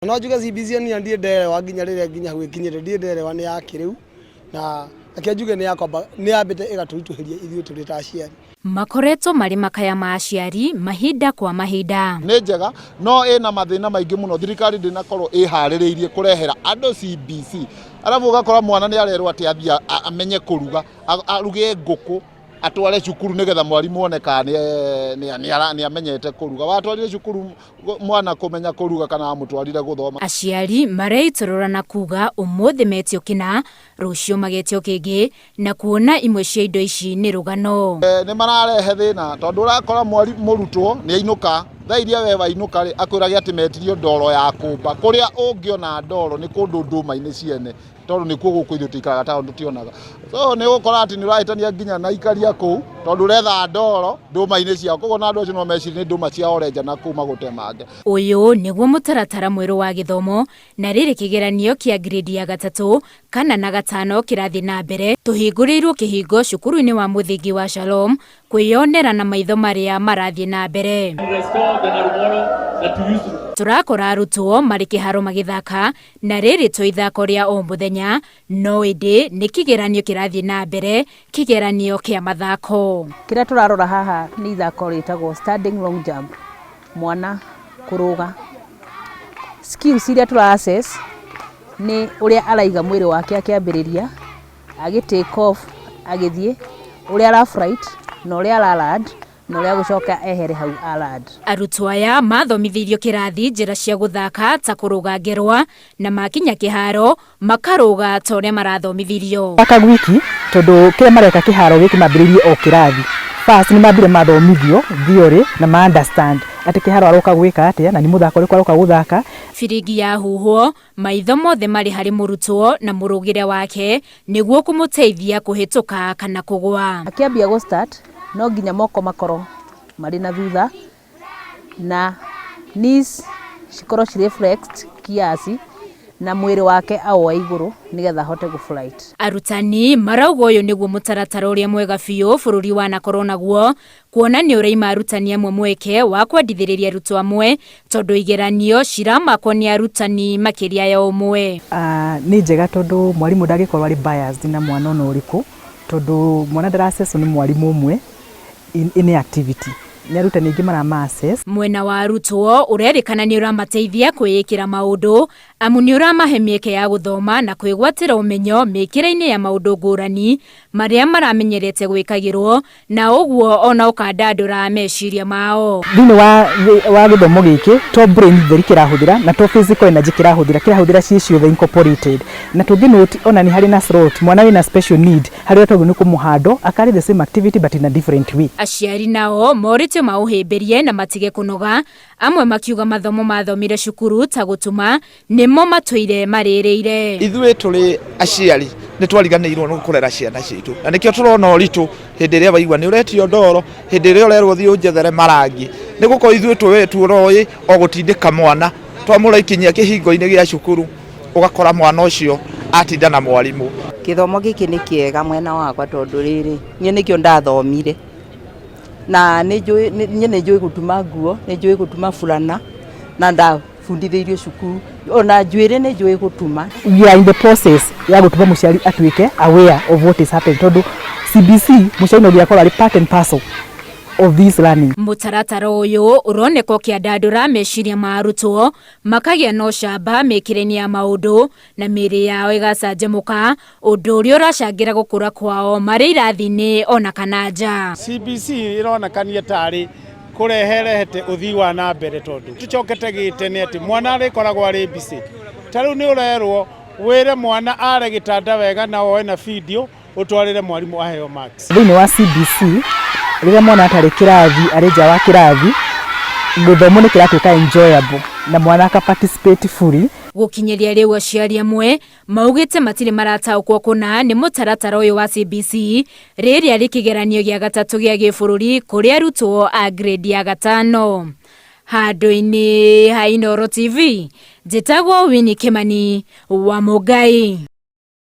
No njuge CBC ni ndie nderewa nginya rĩrĩa nginya gwĩkinyĩra ndie nderewa ni ya kĩrĩu na akĩnjuge ni yakwamba ni yambĩte ĩgatũritũhĩria ithuĩ tũrĩ ta aciari. Makoretwo marĩ makaya ma aciari mahinda kwa mahinda. Nĩ njega no ĩna mathĩna maingĩ mũno, thirikari ndĩnakorwo ĩharĩrĩirie kũrehera andũ CBC. Arabu ũgakora mwana nĩ arerwo atĩ athia amenye kũruga, aruge ngũkũ, atware cukuru nigetha mwarimu oneka ni amenyete kuruga. Watwarire cukuru mwana kumenya kuruga kana amutwarire guthoma. Aciari mareitorora na kuga umuthi metio kina rucio magetio kingi na kuona imwe cia indo ici ni rugano. Ni mararehe thina tondu urakora murutwo ni ainuka thairia we wainuka ri akwirage ati metirio ndoro ya kumba kuria ungiona ndoro ni kundu nduma-ini ciene tondu ni kuo guku ithu tuikaraga taundu tionaga. So ni gukora ati ni urahitania nginya na ikaria kuu tondu retha ndoro nduma-ini ciao koguo na andu acio no meciri ni nduma cia orenja na kuma gutemange. Uyu niguo mutaratara mweru wa githomo na riri kigeranio kia grade ya 3 kana na 5 kirathi na mbere tuhingũrĩirwo kihingo cukuru-ini wa muthingi wa Shalom kwiyonera na maitho maria marathie na mbere. Turakora arutwo marĩ kĩharo magĩthaka na rĩrĩ to ithako rĩa o mũthenya no ĩndĩ nĩ kigeranio kĩrathiĩ na mbere, kigeranio kĩa mathako. Kĩrĩa tũrarora haha nĩ ithako rĩtagwo standing long jump, mwana kũrũga. Skills iria tũra access nĩ ũrĩa araiga mwĩrĩ wake akĩambĩrĩria agĩ take off agĩthiĩ, ũrĩa ara flight na ũrĩa ara land no ria gucoka ehere hau alad. Arutwo aya mathomithirio kirathi njĩra cia guthaka ta kũrũga ngerwa na makinya kĩharo makaruga ta ũrĩa marathomithirio. Aka wiki tondu kĩrĩa mareka kĩharo gĩkĩ mambĩrĩrie o kĩrathi. First ni mambire mathomithio theory na ma understand ati kĩharo aroka gwĩka atia na ni muthako ũrĩkũ aroka guthaka. Biringi ya huho maitho mothe marĩ harĩ mũrutwo na mũrũgĩre wake nĩguo kũmũteithia kũhĩtũka kana kũgwa. Akĩambia go start no nginya moko makoro marĩ na thutha na knees cikorwo cirĩ flexed kiasi na mwĩrĩ wake aoa igũrũ nigetha hote gu flight. Arutani marauga ũyũ nĩguo mũtaratara ũrĩa mwega biũ bũrũri wa nakorwo naguo kuona nĩ ũraima arutani amwe mweke wa kwandithĩrĩria arutwo amwe tondu igeranio ciramakwo nĩ arutani makĩria ya ũmwe. Nĩ njega tondu mwarimu ndagĩkorwo arĩ biased na mwana ono ũrĩkũ tondu mwana ndaraccesswo nĩ mwarimu ũmwe in activity ni arutani aingĩ marama access. Mwena wa arutwo ũrerĩkana nĩ ũramateithia kwĩĩkĩra maũndũ amu nĩ ũramahe mĩeke ya gũthoma na kwĩgwatĩra ũmenyo mĩkĩra-inĩ ya maũndũ ngũrani marĩa maramenyerete gwĩkagĩrwo na ũguo ona ũkandandũra meciria mao. Thĩinĩ wa gĩthomo gĩkĩ to brain theri kĩrahũthĩra na to physical energy kĩrahũthĩra ciĩ ciothe incorporated na tũngĩ note ona nĩ harĩ na slot mwana wĩna special need harĩa tondũ nĩ kũmũhando akarĩ the same activity but in a different way. Aciari nao morĩtio maũhĩmbĩrie na matige kũnoga, amwe makiuga mathomo mathomire cukuru ta gũtuma nĩmo matũire marĩrĩire. Ithuĩ tũrĩ aciari nĩ twariganĩirwo nĩ kũrera ciana citũ na nĩkĩo tũrona ũritũ hĩndĩ ĩrĩa waigua nĩ ũretio ndoro, hĩndĩ ĩrĩa ũrerwo thiĩ ũnjethere marangi nĩ gũkorwo ithuĩ turoĩ o gũtindĩka mwana twamũraikinyia kĩhingo-inĩ gĩa cukuru ũgakora mwana ũcio atinda na mwarimũ. Gĩthomo gĩkĩ nĩ kĩega mwena wakwa tondũ rĩrĩ niĩ nĩkĩo ndathomire na nĩ njũĩ gũtuma nguo, nĩ njũĩ gũtuma fulana na ndabundithĩirio cukuru ona njuĩrĩ nĩ njũĩ gũtuma. We are in the process ya gũtuma mũciari atuĩke aware of what is happening tondu CBC mũciari no gĩakorwo arĩ part and parcel of this learning. Mũtaratara ũyũ ũroneka ũkĩandandũra meciria ma arutwo makagĩa na ũcamba mĩkĩre-inĩ ya maũndũ na mĩĩrĩ yao ĩgacanjamũka ũndũ ũrĩa ũracangĩra gũkũra kwao marĩ irathi-inĩ ona kana nja. CBC ĩronekania tarĩ kũreherete ũthii wa na mbere tondu tũcokete gĩtene atĩ mwana arĩkoragwo arĩ busy. Ta rĩu nĩ ũrerwo wĩre mwana are gĩtanda wega na oe na video ũtwarĩre mwarimũ aheyo marks. Thĩinĩ wa CBC rĩrĩa mwana atarĩ kĩrathi arĩ nja wa kĩrathi gĩthomo nĩ kĩratuĩka enjoyable na mwana aka participate fully. Gũkinyĩria rĩu aciari amwe maugĩte matirĩ marataũkwo kũna nĩ mũtaratara ũyũ wa CBC rĩrĩa rĩ kĩgeranio gĩa 3 gĩa gĩbũrũri kũrĩ arutwo a grade ya 5. Handũ-inĩ ha Inooro TV njĩtagwo Winnie Kimani wa Mũngai.